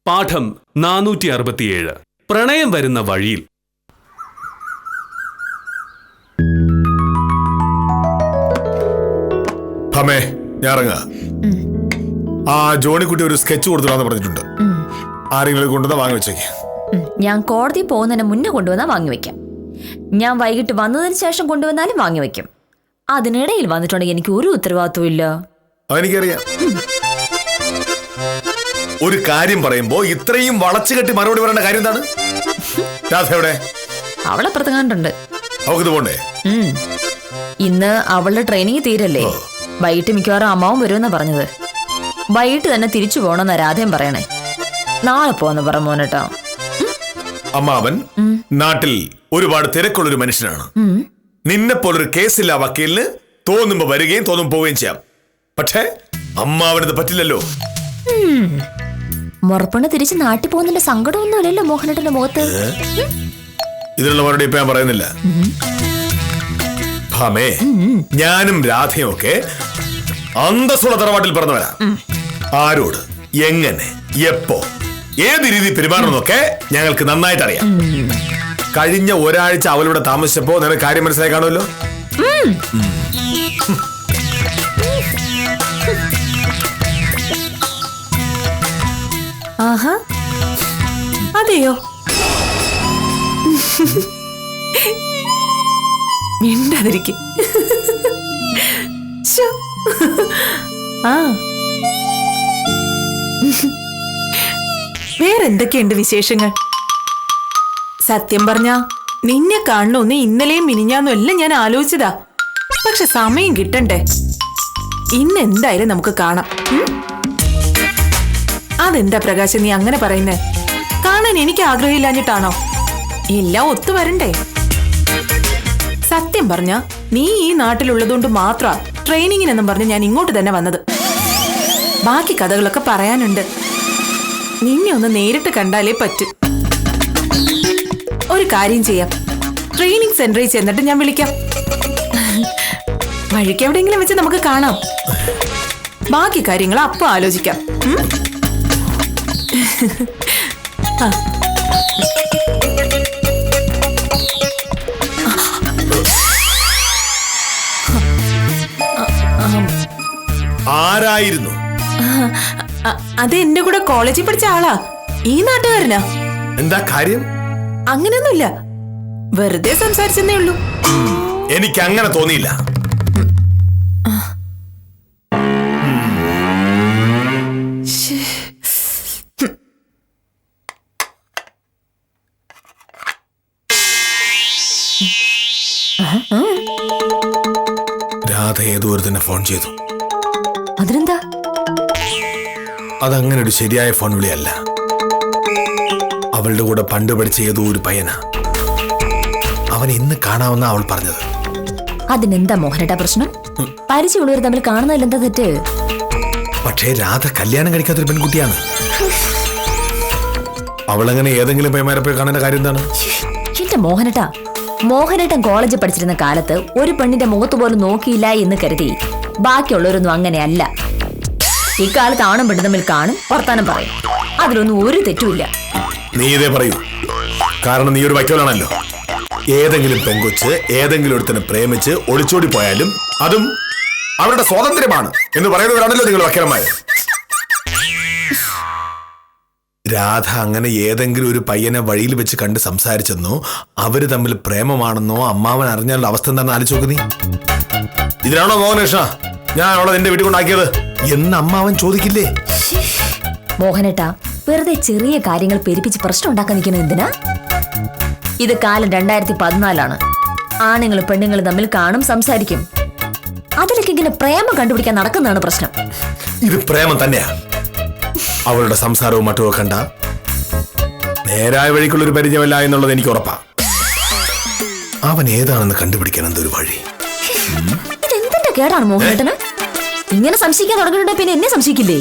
പാഠം 467 പ്രണയം വരുന്ന വഴിയിൽ. അമ്മേ, ഞാൻ ഇറങ്ങാ. ആ ജോണിക്കുട്ടി ഒരു സ്കെച്ച് കൊടുത്തിടാന്ന് പറഞ്ഞിട്ടുണ്ട്. ആരെങ്കിലും കൊണ്ടുവന്നാ വാങ്ങി വെച്ചേക്ക്. ഞാൻ കോടതി പോകുന്നതിന് മുന്നേ കൊണ്ടുവന്നാ വാങ്ങി വെക്കാം. ഞാൻ വൈകിട്ട് വന്നതിന് ശേഷം കൊണ്ടുവന്നാലും വാങ്ങി വെക്കും. അതിനിടയിൽ വന്നിട്ടുണ്ടെങ്കിൽ എനിക്ക് ഒരു ഉത്തരവാദിത്വം ഇല്ല. അതെനിക്കറിയാം. ഒരു കാര്യം പറയുമ്പോ ഇത്രയും വളച്ചു കെട്ടി മറുപടി പറയേണ്ട കാര്യം എന്താണ്? രാധ എവിടെ? അവളെ പ്രതങ്ങാണ്ടുണ്ട്. അവക്കിത് പോണ്ടേ? ഇന്ന് അവളുടെ ട്രെയിനിങ് തീരല്ലേ. വൈകിട്ട് മിക്കവാറും അമ്മാവും വരുമെന്നാ പറഞ്ഞത്. വൈകിട്ട് തന്നെ തിരിച്ചു പോകണമെന്നാ രാധയും പറയണേ. നാളെ പോവാന്ന് പറ മോനേട്ടാ. അമ്മാവൻ നാട്ടിൽ ഒരുപാട് തിരക്കുള്ളൊരു മനുഷ്യനാണ്. നിന്നെ പോലൊരു കേസില്ല വക്കീലിന് തോന്നുമ്പോ വരികയും തോന്നുമ്പോ പോവുകയും ചെയ്യാം. പക്ഷേ അമ്മാവനത് പറ്റില്ലല്ലോ. മുറപ്പണ് തിരിച്ച് നാട്ടിൽ പോകുന്നതിന്റെ സങ്കടമൊന്നുമില്ലല്ലോ മോഹനേട്ടന്റെ മുഖത്ത്. ഇതിനുള്ള മറുപടി ഇപ്പൊ ഞാൻ പറയുന്നില്ല. ഭാമേ, ഞാനും രാധയും ഒക്കെ അന്തസ്സുള്ള തറവാട്ടിൽ പറഞ്ഞവരാ. ആരോട് എങ്ങനെ എപ്പോ ഏത് രീതി പെരുമാറണമെന്നൊക്കെ ഞങ്ങൾക്ക് നന്നായിട്ട് അറിയാം. കഴിഞ്ഞ ഒരാഴ്ച അവളിവിടെ താമസിച്ചപ്പോ നിനക്ക് കാര്യം മനസ്സിലായി കാണുമല്ലോ. ആഹാ, അതെയോ? മിണ്ടാതിരിക്കും. ആ, വേറെന്തൊക്കെയുണ്ട് വിശേഷങ്ങൾ? സത്യം പറഞ്ഞ നിന്നെ കാണണമെന്ന് ഇന്നലെയും മിനിഞ്ഞാന്നും എല്ലാം ഞാൻ ആലോചിച്ചതാ. പക്ഷെ സമയം കിട്ടണ്ടേ. ഇന്ന് എന്തായാലും നമുക്ക് കാണാം. അതെന്താ പ്രകാശം നീ അങ്ങനെ പറയുന്നേ? കാണാൻ എനിക്ക് ആഗ്രഹമില്ലാഞ്ഞിട്ടാണോ? എല്ലാം ഒത്തു വരണ്ടേ? സത്യം പറഞ്ഞ നീ ഈ നാട്ടിലുള്ളതുകൊണ്ട് മാത്ര ട്രെയിനിങ്ങിനെന്നും പറഞ്ഞ് ഞാൻ ഇങ്ങോട്ട് തന്നെ വന്നത്. ബാക്കി കഥകളൊക്കെ പറയാനുണ്ട്. നിന്നെ ഒന്ന് നേരിട്ട് കണ്ടാലേ പറ്റൂ. ഒരു കാര്യം ചെയ്യാം, ട്രെയിനിങ് സെന്ററിൽ ചെന്നിട്ട് ഞാൻ വിളിക്കാം. വഴിക്ക് എവിടെയെങ്കിലും വെച്ച് നമുക്ക് കാണാം. ബാക്കി കാര്യങ്ങൾ അപ്പൊ ആലോചിക്കാം. ആരായിരുന്നു? അത് എന്റെ കൂടെ കോളേജിൽ പഠിച്ച ആളാ. ഈ നാട്ടുകാരനാ. എന്താ കാര്യം? അങ്ങനെയൊന്നുമില്ല, വെറുതെ സംസാരിച്ചെന്നേ ഉള്ളൂ. എനിക്ക് അങ്ങനെ തോന്നിയില്ല. രാധ ഏതോ ഒരു തന്നെ ഫോൺ ചെയ്തു. അതിനെന്താ? അതങ്ങനെ ഒരു ശരിയായ ഫോൺ വിളിയല്ല. അവളുടെ കൂടെ പണ്ട് പഠിച്ച ഏതോ ഒരു പയ്യനാ. അവൻ ഇന്ന് കാണാമെന്നാ അവൾ പറഞ്ഞത്. അതിനെന്താ മോഹനേട്ടാ പ്രശ്നം? പരിചയമുള്ളവർ തമ്മിൽ കാണുന്നതിൽ എന്താ തെറ്റ്? പക്ഷേ രാധ കല്യാണം കഴിക്കാത്തൊരു പെൺകുട്ടിയാണ്. അവളങ്ങനെ ഏതെങ്കിലും പയ്യന്മാരെ പോയി കാണേണ്ട കാര്യം എന്താണ്? എന്റെ മോഹനേട്ടാ, മോഹനേട്ടൻ കോളേജിൽ പഠിച്ചിരുന്ന കാലത്ത് ഒരു പെണ്ണിന്റെ മുഖത്ത് പോലും നോക്കിയില്ല എന്ന് കരുതി ബാക്കിയുള്ളവരൊന്നും അങ്ങനെയല്ല. ഇക്കാലത്ത് ആണും പെണ്ണും തമ്മിൽ കാണും, വർത്താനം പറയും. അതിലൊന്നും ഒരു തെറ്റുമില്ല. നീ ഇതേ പറയൂ. കാരണം നീ ഒരു വക്കീലാണല്ലോ. ഏതെങ്കിലും പെൺകൊച്ച് ഏതെങ്കിലും ഒരുത്തനെ പ്രേമിച്ച് ഒളിച്ചോടി പോയാലും അതും അവരുടെ സ്വാതന്ത്ര്യമാണ് എന്ന് പറയുന്നവരാണല്ലോ നിങ്ങൾ വക്കീലന്മാര്. രാധ അങ്ങനെ ഏതെങ്കിലും ഒരു പയ്യനെ വഴിയിൽ വെച്ച് കണ്ട് സംസാരിച്ചെന്നോ അവര് തമ്മിൽ പ്രേമമാണെന്നോ അമ്മാവൻ അറിഞ്ഞാലുള്ള അവസ്ഥ എന്താണെന്ന് ആലോചിച്ച് നോക്ക് നീ. ഇതിനാണോ മോഹനേഷ ഞാൻ അവളെ നിന്റെ വീട്ടിൽ കൊണ്ടാക്കിയത് എന്ന് അമ്മാവൻ ചോദിക്കില്ലേ? മോഹനേട്ടാ, വെറുതെ ചെറിയ കാര്യങ്ങൾ പെരുപ്പിച്ച് പ്രശ്നം ഉണ്ടാക്കാൻ നിൽക്കുന്നത് എന്തിനാ? ഇത് കാലം 2014 ആണുങ്ങളും പെണ്ണുങ്ങളും തമ്മിൽ കാണും, സംസാരിക്കും. അതിലൊക്കെ ഇങ്ങനെ പ്രേമം കണ്ടുപിടിക്കാൻ നടക്കുന്നതാണ് പ്രശ്നം. ഇത് പ്രേമം തന്നെയാ. അവളുടെ സംസാരവും മറ്റും കണ്ട നേരായ വഴിക്കുള്ളൊരു പരിചയമല്ല എന്നുള്ളത് എനിക്ക് ഉറപ്പാ. അവൻ ഏതാണെന്ന് കണ്ടുപിടിക്കാൻ എന്തൊരു വഴി. ഇതെന്തിന്റെ കേടാണ് മോഹനേട്ടന്? ഇങ്ങനെ സംശയിക്കാൻ തുടങ്ങിയിട്ടുണ്ടെ പിന്നെ എന്നെ സംശയിക്കില്ലേ?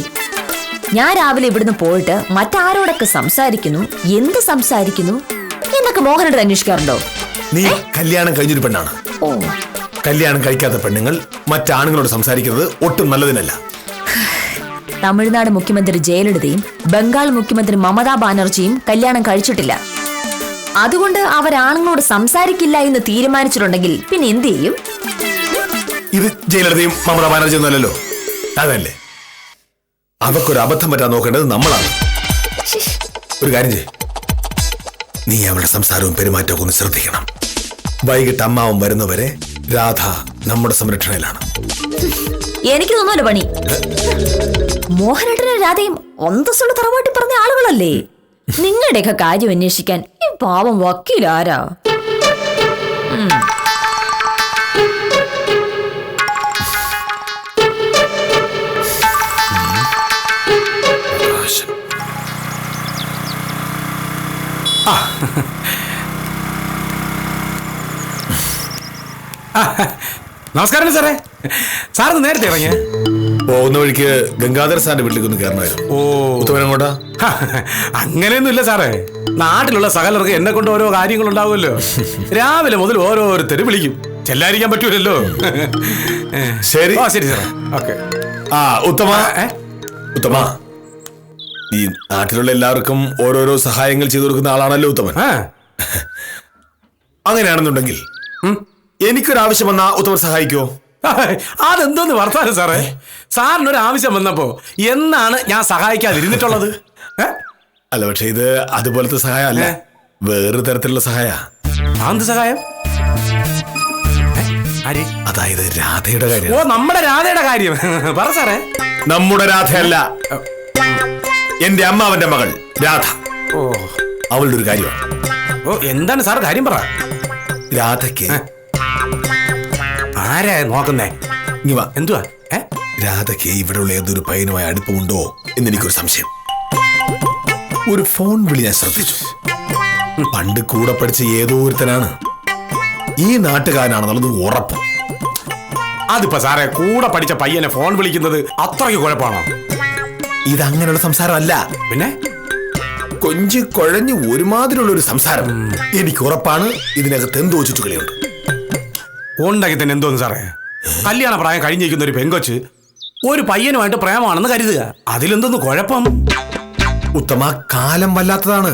ഞാൻ രാവിലെ ഇവിടുന്ന് പോയിട്ട് മറ്റാരോടൊക്കെ സംസാരിക്കുന്നു, എന്ത് സംസാരിക്കുന്നു എന്നൊക്കെ മോഹനേട്ടൻ അന്വേഷിക്കാറുണ്ടോ? നീ കല്യാണം കഴിഞ്ഞൊരു പെണ്ണാണ്. കല്യാണം കഴിക്കാത്ത പെണ്ണുങ്ങൾ മറ്റാണുങ്ങളോട് സംസാരിക്കുന്നത് ഒട്ടും നല്ലതിനല്ല. തമിഴ്നാട് മുഖ്യമന്ത്രി ജയലളിതയും ബംഗാൾ മുഖ്യമന്ത്രി മമതാ ബാനർജിയും കല്യാണം കഴിച്ചിട്ടില്ല. അതുകൊണ്ട് അവരാണുങ്ങളോട് സംസാരിക്കില്ല എന്ന് തീരുമാനിച്ചിട്ടുണ്ടെങ്കിൽ പിന്നെ എന്ത് ചെയ്യും? ഇത് ജയലളിതയും മമതാ ബാനർജി ഒന്നുമല്ലല്ലോ. അതല്ലേ, അതൊക്കൊരു അബദ്ധം പറ്റാൻ നോക്കേണ്ടത് നമ്മളാണ്. ഒരു കാര്യം ചെയ്യ്, നീ അവളുടെ സംസാരവും പെരുമാറ്റവും ഒന്ന് ശ്രദ്ധിക്കണം. വൈകിട്ട് അമ്മാവൻ വരുന്നവരെ രാധ നമ്മുടെ സംരക്ഷണയിലാണ്. എനിക്ക് തോന്നുമല്ലോ പണി. മോഹനേട്ടനും രാധയും അന്തസ്സുള്ള തറവാട്ടി പറഞ്ഞ ആളുകളല്ലേ? നിങ്ങളുടെയൊക്കെ കാര്യം അന്വേഷിക്കാൻ ഈ പാവം വക്കീലാരാ? നമസ്കാരം സാറേ. സാറിന് നേരത്തെ ഇറങ്ങിയ പോകുന്ന വഴിക്ക് ഗംഗാധര സാറിന്റെ വീട്ടിലേക്ക് ഒന്ന് കയറണമായിരുന്നു. ഉത്തമനങ്ങോട്ടാ? അങ്ങനെയൊന്നുമില്ല സാറേ. നാട്ടിലുള്ള സകലർക്ക് എന്നെ കൊണ്ട് ഓരോ കാര്യങ്ങൾ ഉണ്ടാവുമല്ലോ. രാവിലെ മുതൽ ഓരോരുത്തര് വിളിക്കും. ചെല്ലാതിരിക്കാൻ പറ്റൂലല്ലോ. ശരി ശരി സാറേ. ഓക്കെ. ഉത്തമ, ഈ നാട്ടിലുള്ള എല്ലാവർക്കും ഓരോരോ സഹായങ്ങൾ ചെയ്തു കൊടുക്കുന്ന ആളാണല്ലോ ഉത്തമൻ. അങ്ങനെയാണെന്നുണ്ടെങ്കിൽ എനിക്കൊരാവശ്യം വന്നാ ഉത്തമൻ സഹായിക്കോ? അതെന്തോന്ന് വർത്താനം സാറേ. സാറിനൊരു ആവശ്യം വന്നപ്പോ എന്നാണ് ഞാൻ സഹായിക്കാതിരുന്നിട്ടുള്ളത്? അല്ല, പക്ഷെ ഇത് അതുപോലത്തെ സഹായം അല്ല, വേറൊരു തരത്തിലുള്ള സഹായ. എന്ത് സഹായം? അതായത് രാധയുടെ കാര്യം. ഓ, നമ്മുടെ രാധയുടെ കാര്യം പറ സാറേ. നമ്മുടെ രാധയല്ല, എന്റെ അമ്മാവന്റെ മകൾ രാധ. ഓ, അവളുടെ ഒരു കാര്യമാണ്. ഓ, എന്താണ് സാർ കാര്യം പറ. രാധയ്ക്ക് ആരാ നോക്കുന്നേ? എന്തുവാ? രാധയ്ക്ക് ഇവിടെയുള്ള ഏതൊരു പയ്യനുമായി അടുപ്പമുണ്ടോ എന്ന് എനിക്കൊരു സംശയം. ഒരു ഫോൺ വിളി ഞാൻ ശ്രദ്ധിച്ചു. പണ്ട് കൂടെ പഠിച്ച ഏതോ ഒരുത്തനാണ്. ഈ നാട്ടുകാരനാണെന്നുള്ളത് ഉറപ്പ്. അതിപ്പോ സാറേ, കൂടെ പഠിച്ച പയ്യനെ ഫോൺ വിളിക്കുന്നത് അത്രയ്ക്ക് കുഴപ്പമാണോ? ഇതങ്ങനെയുള്ള സംസാരമല്ല. പിന്നെ കൊഞ്ച് കുഴഞ്ഞ് ഒരുമാതിരിയുള്ള ഒരു സംസാരം. എനിക്ക് ഉറപ്പാണ് ഇതിനകത്ത് എന്തോ ചുറ്റുകളിയുണ്ട്. ഉണ്ടെങ്കിൽ തന്നെ എന്തോന്ന് സാറേ? കല്യാണ പ്രായം കഴിഞ്ഞിരിക്കുന്ന ഒരു പെങ്കൊച്ച് ഒരു പയ്യനുമായിട്ട് പ്രേമാണെന്ന് കരുതുക. അതിലെന്തോന്ന് കുഴപ്പം? ഉത്തമ, കാലം വല്ലാത്തതാണ്.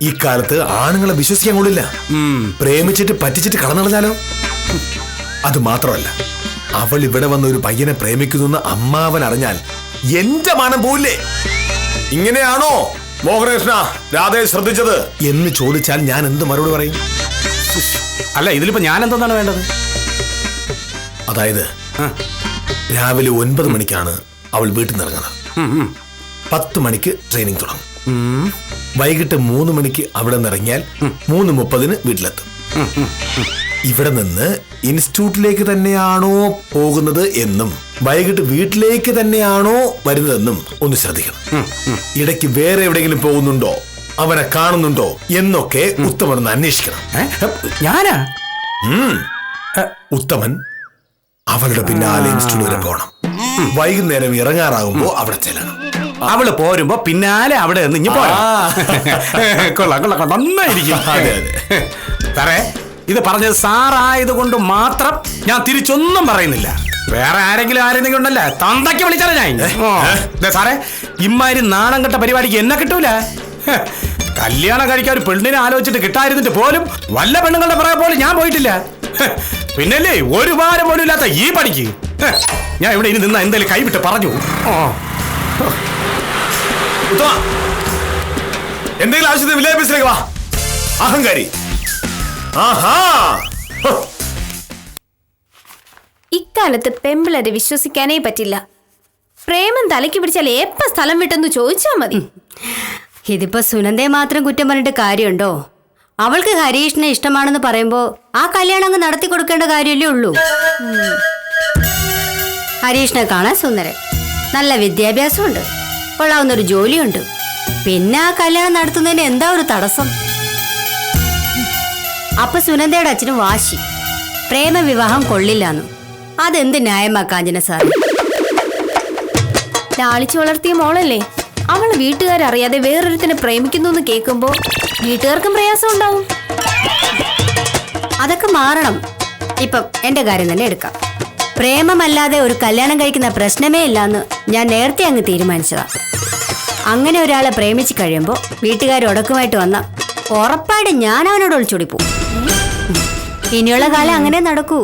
ഈ കാലത്ത് ആണുങ്ങളെ വിശ്വസിക്കാൻ കൊള്ളില്ല. പ്രേമിച്ചിട്ട് പറ്റിച്ചിട്ട് കടന്നടഞ്ഞാലോ? അത് മാത്രമല്ല, അവൾ ഇവിടെ വന്ന ഒരു പയ്യനെ പ്രേമിക്കുന്നു അമ്മാവൻ അറിഞ്ഞാൽ എന്റെ മാനം പോയില്ലേ? ഇങ്ങനെയാണോ മോഹനകൃഷ്ണ രാധയെ ശ്രദ്ധിച്ചത് എന്ന് ചോദിച്ചാൽ ഞാൻ എന്ത് മറുപടി പറയും? അല്ല, ഇതിലിപ്പോ ഞാൻ എന്താണ് വേണ്ടത്? അതായത് രാവിലെ 9 മണിക്കാണ് അവൾ വീട്ടിൽ നിന്ന് ഇറങ്ങുന്നത്. 10 മണിക്ക് ട്രെയിനിങ് തുടങ്ങും. വൈകിട്ട് 3 മണിക്ക് അവിടെ നിന്ന് ഇറങ്ങിയാൽ 3:30 വീട്ടിലെത്തും. ഇവിടെ നിന്ന് ഇൻസ്റ്റിറ്റ്യൂട്ടിലേക്ക് തന്നെയാണോ പോകുന്നത് എന്നും വൈകിട്ട് വീട്ടിലേക്ക് തന്നെയാണോ വരുന്നതെന്നും ഒന്ന് ശ്രദ്ധിക്കണം. ഇടയ്ക്ക് വേറെ എവിടെയെങ്കിലും പോകുന്നുണ്ടോ, അവനെ കാണുന്നുണ്ടോ എന്നൊക്കെ ഉത്തമൻ ഒന്ന് അന്വേഷിക്കണം. ഞാനാ? ഉത്തമൻ അവളുടെ പിന്നാലെ ഇൻസ്റ്റിറ്റ്യൂട്ട് വരെ പോകണം. വൈകുന്നേരം ഇറങ്ങാറാകുമ്പോ അവിടെ ചെല്ലണം. അവള് പോരുമ്പോ പിന്നാലെ അവിടെ നിന്ന് കൊള്ളാം കൊള്ളാം, നന്നായിരിക്കും. സാറേ, ഇത് പറഞ്ഞത് സാറായത് കൊണ്ട് മാത്രം ഞാൻ തിരിച്ചൊന്നും പറയുന്നില്ല. വേറെ ആരെങ്കിലും ഉണ്ടല്ലേ തന്തയ്ക്ക് വിളിച്ചാലേ ഞാൻ. സാറേ, ഇമ്മാതിരി നാണം കെട്ട പരിപാടിക്ക് എന്നെ കിട്ടൂല. കല്യാണം കഴിക്കാൻ ഒരു പെണ്ണിനെ ആലോചിച്ചിട്ട് കിട്ടായിരുന്നിട്ട് പോലും വല്ല പെണ്ണുങ്ങളുടെ പുറകെ പോലും ഞാൻ പോയിട്ടില്ല. പിന്നല്ലേ ഒരു ഭാരം പോലും ഇല്ലാത്ത ഈ പണിക്ക് ഞാൻ ഇവിടെ ഇനി നിന്ന് എന്തായാലും കൈവിട്ട് പറഞ്ഞു. എന്തെങ്കിലും ആവശ്യത്തിന് വില്ലേജ് വാ, അഹങ്കാരി. ഇക്കാലത്ത് പെമ്പിളരെ വിശ്വസിക്കാനേ പറ്റില്ല. പ്രേമം തലയ്ക്ക് പിടിച്ചാൽ എപ്പ സ്ഥലം വിട്ടെന്ന് ചോദിച്ചാ മതി. ഇതിപ്പോ സുനന്ദയെ മാത്രം കുറ്റം പറഞ്ഞിട്ട് കാര്യമുണ്ടോ? അവൾക്ക് ഹരീഷിനെ ഇഷ്ടമാണെന്ന് പറയുമ്പോ ആ കല്യാണം അങ്ങ് നടത്തി കൊടുക്കേണ്ട കാര്യമല്ലേ ഉള്ളൂ. ഹരീഷിനെ കാണാൻ സുന്ദരൻ, നല്ല വിദ്യാഭ്യാസമുണ്ട്, കൊള്ളാവുന്നൊരു ജോലിയുണ്ട്. പിന്നെ ആ കല്യാണം നടത്തുന്നതിന് എന്താ ഒരു തടസ്സം? അപ്പൊ സുനന്ദയുടെ അച്ഛനും വാശി, പ്രേമവിവാഹം കൊള്ളില്ലാന്നു. അതെന്ത് ന്യായമാ കാഞ്ചന സാർ? ലാളിച്ചു വളർത്തിയ മോളല്ലേ, അവളെ വീട്ടുകാരറിയാതെ വേറൊരുത്തിനെ പ്രേമിക്കുന്നു എന്ന് കേൾക്കുമ്പോ വീട്ടുകാർക്കും പ്രയാസം ഉണ്ടാവും. അതൊക്കെ മാറണം. ഇപ്പം എന്റെ കാര്യം തന്നെ എടുക്കാം. പ്രേമമല്ലാതെ ഒരു കല്യാണം കഴിക്കുന്ന പ്രശ്നമേ ഇല്ലാന്ന് ഞാൻ നേരത്തെ അങ്ങ് തീരുമാനിച്ചതാ. അങ്ങനെ ഒരാളെ പ്രേമിച്ച് കഴിയുമ്പോൾ വീട്ടുകാർ ഉടക്കുമായിട്ട് വന്ന ഉറപ്പായിട്ട് ഞാൻ അവനോട് ഒളിച്ചോടി പോവും. ഇനിയുള്ള കാലം അങ്ങനെ നടക്കൂ.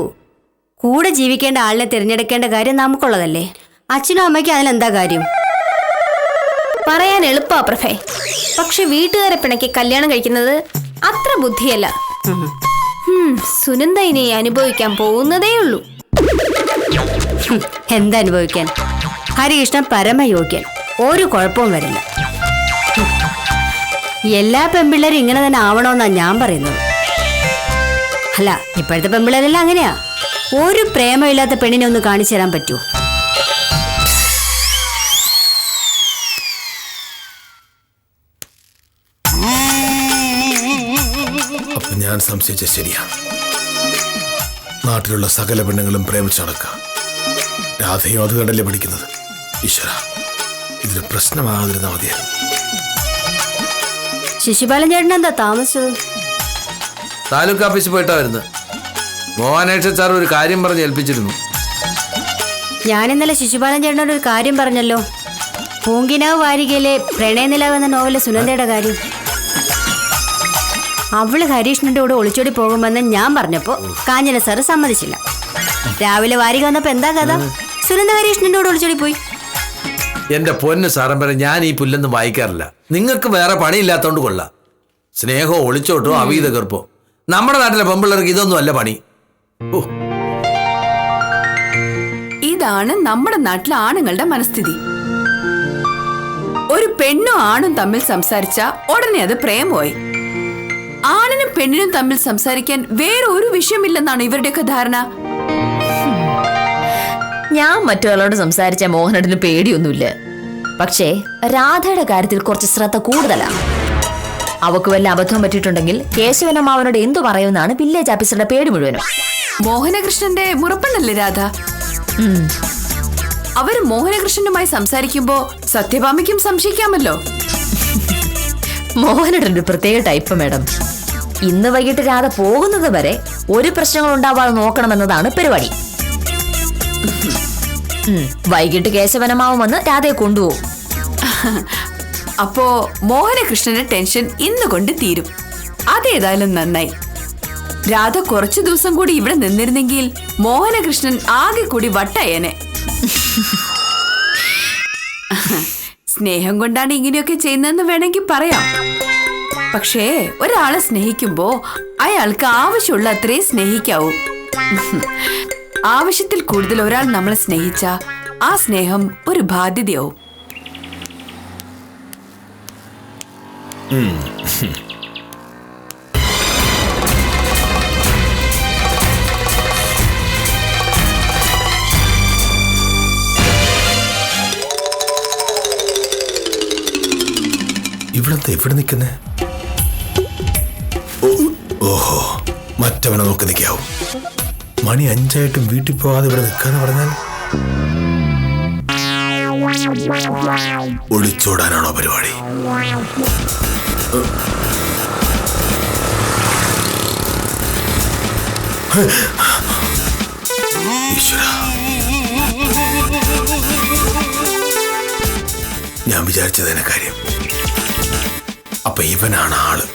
കൂടെ ജീവിക്കേണ്ട ആളിനെ തിരഞ്ഞെടുക്കേണ്ട കാര്യം നമുക്കുള്ളതല്ലേ. അച്ഛനും അമ്മയ്ക്കും അതിലെന്താ കാര്യം? പറയാൻ എളുപ്പാ പ്രഭേ, പക്ഷെ വീട്ടുകാരെ പിണക്കി കല്യാണം കഴിക്കുന്നത് അത്ര ബുദ്ധിയല്ല. സുനന്ദ ഇനി അനുഭവിക്കാൻ പോകുന്നതേ ഉള്ളൂ. എന്തനുഭവിക്കാൻ? ഹരികൃഷ്ണൻ പരമയോഗ്യൻ, ഒരു കുഴപ്പവും വരില്ല. എല്ലാ പെൺപിള്ളേരും ഇങ്ങനെ തന്നെ ആവണമെന്നാ ഞാൻ പറയുന്നത്. അല്ല, ഇപ്പോഴത്തെ പെൺപിള്ളേരെല്ലാം അങ്ങനെയാ. ഒരു പ്രേമമില്ലാത്ത പെണ്ണിനെ ഒന്ന് കാണിച്ചു തരാൻ പറ്റൂ? അപ്പൊ ഞാൻ സംശയിച്ച ശരിയാണ്. നാട്ടിലുള്ള സകല പെണ്ണുങ്ങളും പ്രേമിച്ച് നടക്കാം. രാധയും അത് കണ്ടല്ലേ പഠിക്കുന്നത്. ഈശ്വര, ഇതിന് പ്രശ്നമാകാതിരുന്നാ മതിയായിരുന്നു. ശിശുപാലൻ ചേട്ടൻ എന്താ താമസിച്ചത്? താലൂക്ക് ഓഫീസിൽ പോയിട്ടാ വരുന്നത്. മോഹനേഷ സാർ ഒരു കാര്യം പറഞ്ഞ് ഏൽപ്പിച്ചിരുന്നു. ഞാൻ ഇന്നലെ ശിശുപാലൻ ചേട്ടനോട് ഒരു കാര്യം പറഞ്ഞല്ലോ. പൂങ്കിനാവ് വാരികയിലെ പ്രണയനിലാവ് എന്ന നോവലിലെ സുനന്ദയുടെ കാര്യം. അവള് ഹരീഷ്ണന്റെ കൂടെ ഒളിച്ചോടി പോകുമെന്ന് ഞാൻ പറഞ്ഞപ്പോ കാഞ്ചന സാറ് സമ്മതിച്ചില്ല. രാവിലെ വാരിക വന്നപ്പോ എന്താ കഥ? സുനന്ദ ഹരീഷ്ണന്റെ കൂടെ ഒളിച്ചോടി പോയി. എന്റെ പൊന്ന് സാറൻ പറ, ഞാൻ ഈ പുല്ലൊന്നും വായിക്കാറില്ല. നിങ്ങൾക്ക് വേറെ പണിയില്ലാത്തോണ്ട് കൊള്ളാം. സ്നേഹവും ഒളിച്ചോട്ടോ അവീത കീർപ്പോ. നമ്മുടെ നാട്ടിലെ പെമ്പിള്ളേർക്ക് ഇതൊന്നും അല്ല പണി. ഇതാണ് നമ്മുടെ നാട്ടിലെ ആണുങ്ങളുടെ മനസ്ഥിതി. ഒരു പെണ്ണും ആണും തമ്മിൽ സംസാരിച്ച ഉടനെ അത് പ്രേമമായി. ആണിനും പെണ്ണിനും തമ്മിൽ സംസാരിക്കാൻ വേറെ ഒരു വിഷയമില്ലെന്നാണ് ഇവരുടെയൊക്കെ ധാരണ. ഞാൻ മറ്റൊരാളോട് സംസാരിച്ച മോഹനേട്ടന് പേടിയൊന്നുമില്ല. പക്ഷേ രാധയുടെ കാര്യത്തിൽ കുറച്ച് ശ്രദ്ധ കൂടുതലാണ്. അവക്ക് വല്ല അബദ്ധം പറ്റിയിട്ടുണ്ടെങ്കിൽ കേശവനമ്മാവനോട് എന്തു പറയുമെന്നാണ് വില്ലേജ് ഓഫീസറുടെ പേടി മുഴുവനും. മോഹനകൃഷ്ണന്റെ മുറപ്പെണ്ണല്ലേ രാധ? അവര് മോഹനകൃഷ്ണനുമായി സംസാരിക്കുമ്പോ സത്യഭാമയ്ക്കും സംശയിക്കാമല്ലോ. മോഹനേട്ടൻ ഒരു പ്രത്യേക ടൈപ്പ് മാഡം. ഇന്ന് വൈകിട്ട് രാധ പോകുന്നത് വരെ ഒരു പ്രശ്നങ്ങൾ ഉണ്ടാവാതെ നോക്കണമെന്നതാണ് പരിപാടി. വൈകിട്ട് കേശവനമ്മാവൻ വന്ന് രാധയെ കൊണ്ടുപോകും. അപ്പോ മോഹനകൃഷ്ണന്റെ ടെൻഷൻ ഇന്ന് കൊണ്ട് തീരും. അതേതായാലും നന്നായി. രാധ കുറച്ചു ദിവസം കൂടി ഇവിടെ നിന്നിരുന്നെങ്കിൽ മോഹനകൃഷ്ണൻ ആകെ കൂടി വട്ടയേനെ. സ്നേഹം കൊണ്ടാണ് ഇങ്ങനെയൊക്കെ ചെയ്യുന്നതെന്ന് വേണമെങ്കിൽ പറയാം. പക്ഷേ ഒരാളെ സ്നേഹിക്കുമ്പോ അയാൾക്ക് ആവശ്യമുള്ള അത്രയും സ്നേഹിക്കാവൂ. ആവശ്യത്തിൽ കൂടുതൽ ഒരാൾ നമ്മളെ സ്നേഹിച്ച ആ സ്നേഹം ഒരു ബാധ്യതയാവും. ഇവിടെ നിൽക്കുന്നേ? ഓഹോ, മറ്റവനെ നോക്കി നിൽക്കാവും. മണി 5 വീട്ടിൽ പോകാതെ ഇവിടെ നിൽക്കാന്ന് പറഞ്ഞാൽ ഒളിച്ചോടാനാണോ പരിപാടി? ഈശ്വര, ഞാൻ വിചാരിച്ചതിനെ കാര്യം. അപ്പൊ ഇവനാണ് ആള്.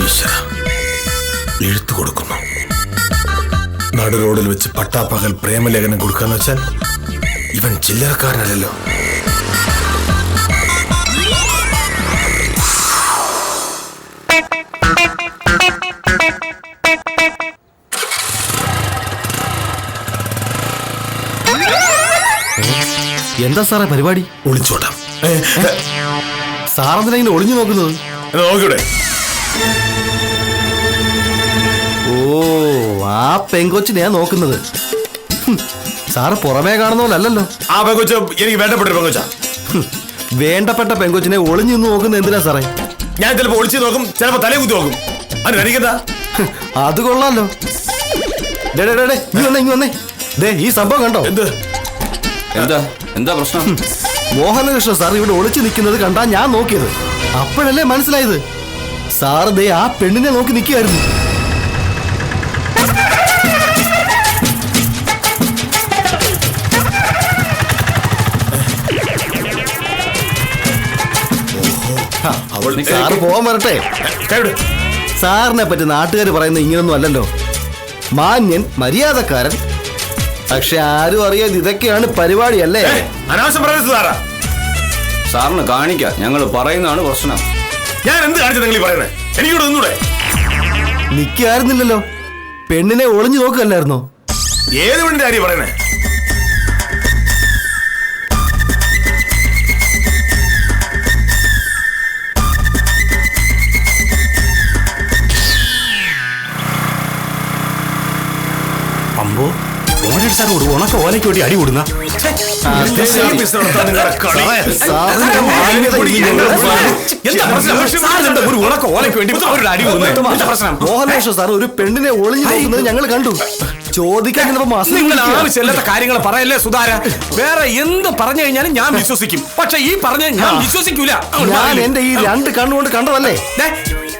ഈശ്വര, എഴുത്തു കൊടുക്കുന്നു. നടു റോഡിൽ വെച്ച് പട്ടാപ്പകൽ പ്രേമലേഖനം കൊടുക്കാന്ന് വെച്ചാൽ ഇവൻ ചില്ലറക്കാരനല്ലോ. എന്താ സാറേ പരിപാടി? ഒളിച്ചോട്ടാം. സാറെന്തിനാ ഇങ്ങനെ ഒളിഞ്ഞു നോക്കുന്നത്? നോക്കൂടെ? ഓ, ആ പെങ്കൊച്ചിനെയാ നോക്കുന്നത്. സാറ് പുറമേ കാണുന്ന പോലെ അല്ലല്ലോ. ആ പെങ്കൊച്ച് എനിക്ക് വേണ്ടപ്പെട്ട പെങ്കൊച്ചാ. വേണ്ടപ്പെട്ട പെങ്കൊച്ചിനെ ഒളിഞ്ഞു നോക്കുന്നത് എന്തിനാ സാറേ? ഞാൻ ചിലപ്പോ ഒളിച്ചു നോക്കും, ചിലപ്പോ തലേ കുത്തി നോക്കും. അത് എനിക്കെന്താ? അത് കൊള്ളാലോ. ഇങ്ങ് വന്നേ. ദേ ഈ സംഭവം കണ്ടോ? എന്ത്? എന്താ പ്രശ്നം? മോഹനകൃഷ്ണ സാർ ഇവിടെ ഒളിച്ചു നിൽക്കുന്നത് കണ്ടാ ഞാൻ നോക്കിയത്. അപ്പോഴല്ലേ മനസ്സിലായത് സാർ ദേ ആ പെണ്ണിനെ നോക്കി നിൽക്കുകയായിരുന്നു. സാറ് പോവാൻ വരട്ടെ. സാറിനെ പറ്റി നാട്ടുകാർ പറയുന്ന ഇങ്ങനൊന്നും അല്ലല്ലോ. മാന്യൻ, മര്യാദക്കാരൻ. പക്ഷെ ആരും അറിയാതെ ഇതൊക്കെയാണ് പരിപാടിയല്ലേ? അനാവശ്യം പറയുന്നത് സാറാ. സാറിന് കാണിക്കാം, ഞങ്ങൾ പറയുന്നതാണ് പ്രശ്നം. ഞാൻ എന്ത് കാണിച്ചു നിങ്ങൾ പറയുന്നത്? എനിക്കൂടെ നിന്നൂടെ? നിൽക്കായിരുന്നില്ലല്ലോ, പെണ്ണിനെ ഒളിഞ്ഞു നോക്കല്ലായിരുന്നോ? ഏത് പെണ്ണിന്റെ കാര്യം പറയുന്നേ? അമ്പോ ഓനടി സാർ ഉണക്ക ഓലയ്ക്ക് വേണ്ടി അടി കൂടുന്ന ഒരു ഉണക്ക ഓലയ്ക്ക് വേണ്ടി അടി പ്രശ്നം. മോഹനകൃഷ്ണ സാർ ഒരു പെണ്ണിനെ ഒളിഞ്ഞു നോക്കുന്നത് ഞങ്ങൾ കണ്ടു. ചോദിക്കാൻ നിങ്ങൾ ആവശ്യമില്ലാത്ത കാര്യങ്ങൾ പറയല്ലേ സുധാര. വേറെ എന്ത് പറഞ്ഞു കഴിഞ്ഞാലും ഞാൻ വിശ്വസിക്കും, പക്ഷെ ഈ പറഞ്ഞ ഞാൻ വിശ്വസിക്കൂല. ഞാൻ എന്റെ ഈ 2 കണ്ണുകൊണ്ട് കണ്ടതല്ലേ.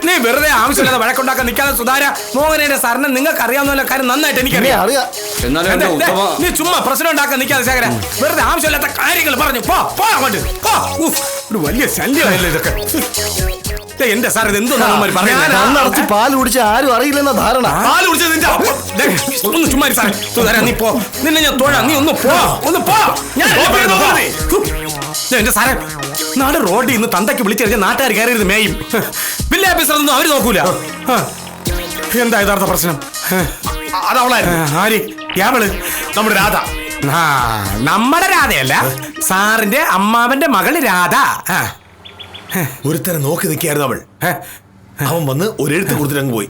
നീ വെറുതെ ആവശ്യമില്ലാതെ വഴക്കുണ്ടാക്കാൻ നിൽക്കാതെ സുധാര. മോഹനയുടെ സാറിനെ നിങ്ങൾക്ക് അറിയാവുന്ന കാര്യം നന്നായിട്ട് എനിക്കറിയാം. നീ ചുമ്മാ പ്രശ്നം ഉണ്ടാക്കാൻ നിൽക്കാതെ ശേഖര. വെറുതെ ആവശ്യമില്ലാത്ത കാര്യങ്ങൾ പറഞ്ഞു പോ അങ്ങോട്ട്. ഒരു വലിയ ശല്യമല്ലേ ഇതൊക്കെ. എന്റെ സാർ ഇത് എന്തോന്നാ പാല് കുടിച്ച ആരും അറിയില്ലെന്ന ധാരണ. പാല് കുടിച്ചത് ഒന്ന് ചുമ്മാ സാറേ. സുധാര നീ പോ, നിന്നെ ഞാൻ തൊഴാം. നീ ഒന്ന് പോ. എന്റെ സാറേ, നാട് റോഡിൽ ഇന്ന് തന്തയ്ക്ക് വിളിച്ചറിഞ്ഞ നാട്ടുകാർ കയറിയിരുന്ന് മേയും. വില്ലേജ് ഓഫീസറൊന്നും അവര് നോക്കൂല. എന്താ യഥാർത്ഥ പ്രശ്നം? അതവളായിരുന്നു. ആര്? യാവള് നമ്മുടെ രാധ. നമ്മുടെ രാധയല്ല, സാറിന്റെ അമ്മാവന്റെ മകള് രാധ. ഒരുത്തരെ നോക്കി നിൽക്കായിരുന്നു അവൾ. അവൻ വന്ന് ഒരെഴുത്ത് കൊടുത്തിട്ട് അങ്ങ് പോയി.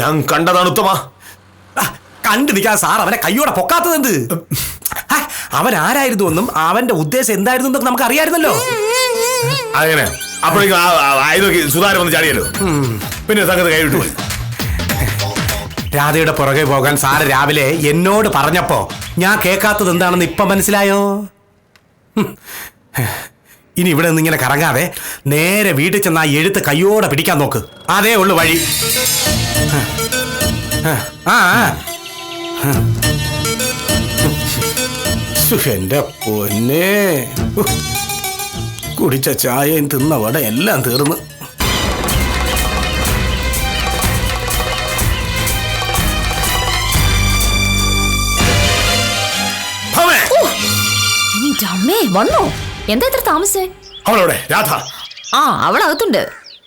ഞാൻ കണ്ടതാണ് ഉത്തമ. കണ്ടു നിൽക്കാതെ സാർ അവനെ കയ്യോടെ പൊക്കാത്തത് എന്ത്? അവൻ ആരായിരുന്നു എന്നും അവന്റെ ഉദ്ദേശം എന്തായിരുന്നു എന്നൊക്കെ നമുക്ക് അറിയാമായിരുന്നല്ലോ. അങ്ങനെ അപ്പോഴേക്കും സുധാര വന്ന് ചാടിയല്ലോ. പിന്നെ സംഗതി കൈവിട്ടു പോയി. രാധയുടെ പുറകെ പോകാൻ സാറ് രാവിലെ എന്നോട് പറഞ്ഞപ്പോ ഞാൻ കേൾക്കാത്തത് എന്താണെന്ന് ഇപ്പൊ മനസ്സിലായോ? ഇനി ഇവിടെ നിന്ന് ഇങ്ങനെ കറങ്ങാതെ നേരെ വീട്ടിൽ ചെന്ന് ആ എഴുത്ത് കയ്യോടെ പിടിക്കാൻ നോക്ക്. അതേ ഉള്ളു വഴി. എന്റെ പൊന്നേ, കുടിച്ച ചായയും തിന്ന വട എല്ലാം തീർന്ന്. വന്നോ? എന്താ ഇത്ര താമസേ? അവളോടെ രാധ. അവളകത്തുണ്ട്.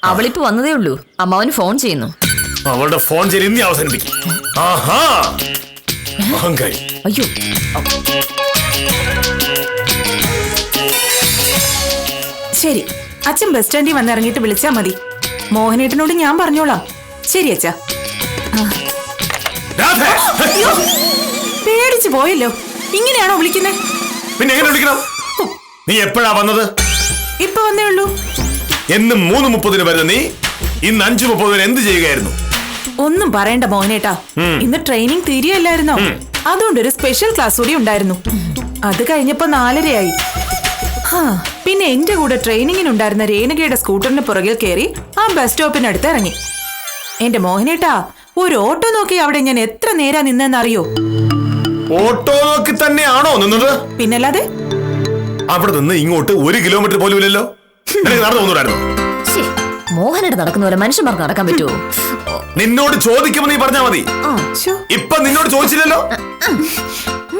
അവളിപ്പോ വന്നതേ ഉള്ളൂ. അമ്മാവന് ഫോൺ ചെയ്യുന്നു. അവളുടെ ഫോൺ ചെയ്ത് ഇനി അവസാനിപ്പിക്കും. അയ്യോ, ശരി, അച്ഛൻ ബസ് സ്റ്റാൻഡിൽ വന്നിറങ്ങിയിട്ട് വിളിച്ചാ മതി. മോഹനേട്ടനോട് ഞാൻ പറഞ്ഞോളാം. ശരി അച്ഛാ. പേടിച്ചു പോയല്ലോ. ഇങ്ങനെയാണോ വിളിക്കുന്നേ? പിന്നെ എങ്ങനെ വിളിക്കണം? നീ എപ്പോഴാ വന്നത്? ഇപ്പൊ വന്നേ ഉള്ളൂ. എന്നും 3:30 വരുന്ന നീ ഇന്ന് 5:30 എന്ത് ചെയ്യുകയായിരുന്നു? ഒന്നും പറയണ്ട മോഹനേട്ടാ, ഇന്ന് ട്രെയിനിങ് തീരെയല്ലായിരുന്നോ? അതുകൊണ്ടൊരു സ്പെഷ്യൽ ക്ലാസ് കൂടി ഉണ്ടായിരുന്നു. അത് കഴിഞ്ഞപ്പോ 4:30 പിന്നെ എന്റെ കൂടെ ട്രെയിനിങ്ങിനുണ്ടായിരുന്ന രേണുകയുടെ സ്കൂട്ടറിന് പുറകിൽ കയറി ആ ബസ് സ്റ്റോപ്പിനടുത്ത് ഇറങ്ങി. എന്റെ മോഹനേട്ടാ, ഒരു ഓട്ടോ നോക്കി അവിടെ ഞാൻ എത്ര നേരാ നിന്നെന്നറിയോ? ഓട്ടോ നോക്കി തന്നെയാണോ നിന്നത്? പിന്നല്ലാതെ. അവിടെ നിന്ന് ഇങ്ങോട്ട് 1 കിലോമീറ്റർ പോലും ഇല്ലല്ലോ. നടന്നു പോകുന്നുണ്ടായിരുന്നു. മോഹനയുടെ നടക്കുന്ന പോലെ മനുഷ്യന്മാർക്ക് നടക്കാൻ പറ്റുമോ? നിന്നോട് ചോദിക്കുമ്പോ നീ പറഞ്ഞാ മതി. ഇപ്പൊ നിന്നോട് ചോദിച്ചില്ലല്ലോ.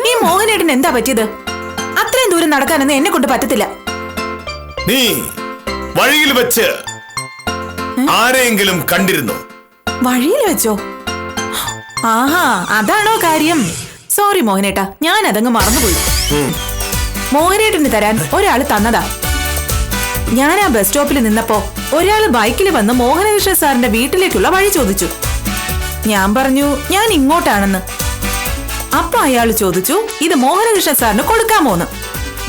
ഈ മോഹനേട്ടന് എന്താ പറ്റിയത്? അത്രയും ദൂരം നടക്കാനൊന്നും എന്നെ കൊണ്ട് പറ്റത്തില്ല. നീ വഴിയിൽ വെച്ച് ആരെയെങ്കിലും കണ്ടിരുന്നോ? വഴിയിൽ വെച്ചോ? ആഹാ, അതാണോ കാര്യം? സോറി മോഹനേട്ടാ, ഞാൻ അതങ്ങ് മറന്നുപോയി. മോഹനേട്ടന് തരാൻ ഒരാള് തന്നതാ. ഞാൻ ആ ബസ് സ്റ്റോപ്പിൽ നിന്നപ്പോ ഒരാള് ബൈക്കിൽ വന്ന് മോഹനകൃഷ്ണ സാറിന്റെ വീട്ടിലേക്കുള്ള വഴി ചോദിച്ചു. ഞാൻ പറഞ്ഞു ഞാൻ ഇങ്ങോട്ടാണെന്ന്. അപ്പൊ അയാള് ചോദിച്ചു ഇത് മോഹനകൃഷ്ണ സാറിന് കൊടുക്കാമോന്ന്.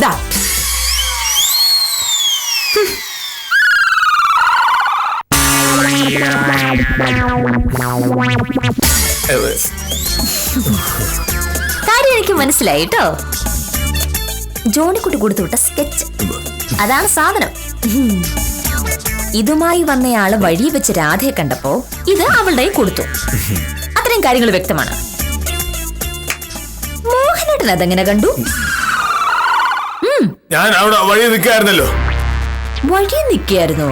ദാ കാര്യം എനിക്ക് മനസ്സിലായി കേട്ടോ. ജോണിക്കുട്ടി കൊടുത്തുവിട്ട സ്കെച്ച്. അതാണ് സാധനം. ഇതുമായി വന്നയാള് വഴി വെച്ച് രാധയെ കണ്ടപ്പോ ഇത് അവളുടെ കൊടുത്തു. അത്രയും കാര്യങ്ങൾ വ്യക്തമാണ്. മോഹനേട്ടൻ അതെങ്ങനെ കണ്ടു? ഞാൻ അവിടെ വഴി നിൽക്കായിരുന്നല്ലോ. വഴി നിൽക്കായിരുന്നു.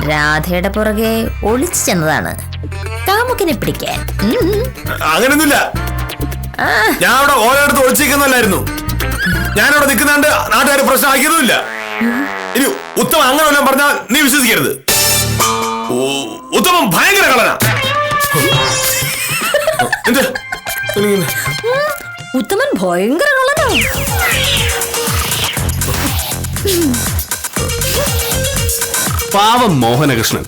രാധയുടെ പുറകെ ഒളിച്ചു ചെന്നതാണ് കാമുകനെ പിടിക്കാൻ. അങ്ങനെയൊന്നുമില്ല. ഞാൻ അവിടെ ഓരോരുത്തർ ഒളിച്ചിരിക്കുന്നല്ലായിരുന്നു. ഞാനവിടെ നിൽക്കുന്നാണ്ട് നാട്ടുകാർ പ്രശ്നമാക്കിയതുമില്ല. ഇനി ഉത്തമം അങ്ങനെ വല്ലതും പറഞ്ഞാൽ നീ വിശ്വസിക്കരുത്. ഉത്തമം ഭയങ്കര കളനാ. ഉത്തമൻ ഭയങ്കര കളനാ. പാവം മോഹനകൃഷ്ണൻ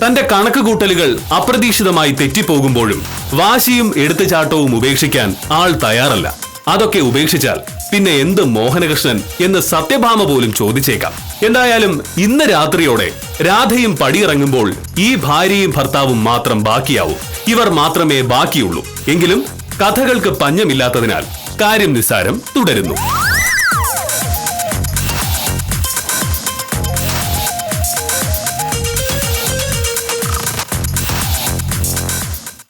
തന്റെ കണക്ക് കൂട്ടലുകൾ അപ്രതീക്ഷിതമായി തെറ്റിപ്പോകുമ്പോഴും വാശിയും എടുത്തുചാട്ടവും ഉപേക്ഷിക്കാൻ ആൾ തയ്യാറല്ല. അതൊക്കെ ഉപേക്ഷിച്ചാൽ പിന്നെ എന്ത് മോഹനകൃഷ്ണൻ എന്ന് സത്യഭാമ പോലും ചോദിച്ചേക്കാം. എന്തായാലും ഇന്ന് രാത്രിയോടെ രാധയും പടിയിറങ്ങുമ്പോൾ ഈ ഭാര്യയും ഭർത്താവും മാത്രം ബാക്കിയാവും. ഇവർ മാത്രമേ ബാക്കിയുള്ളൂ. എങ്കിലും കഥകൾക്ക് പഞ്ഞമില്ലാത്തതിനാൽ കാര്യം നിസ്സാരം തുടരുന്നു.